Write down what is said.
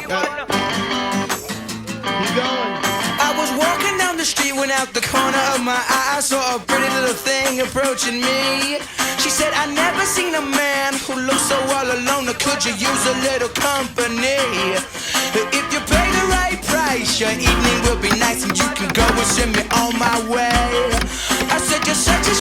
Keep going. I was walking down the street when out the corner of my eye I saw a pretty little thing approaching me. She said, I never seen a man who looks so all alone. Or could you use a little company? If you pay the right price, your evening will be nice, and you can go and send me on my way.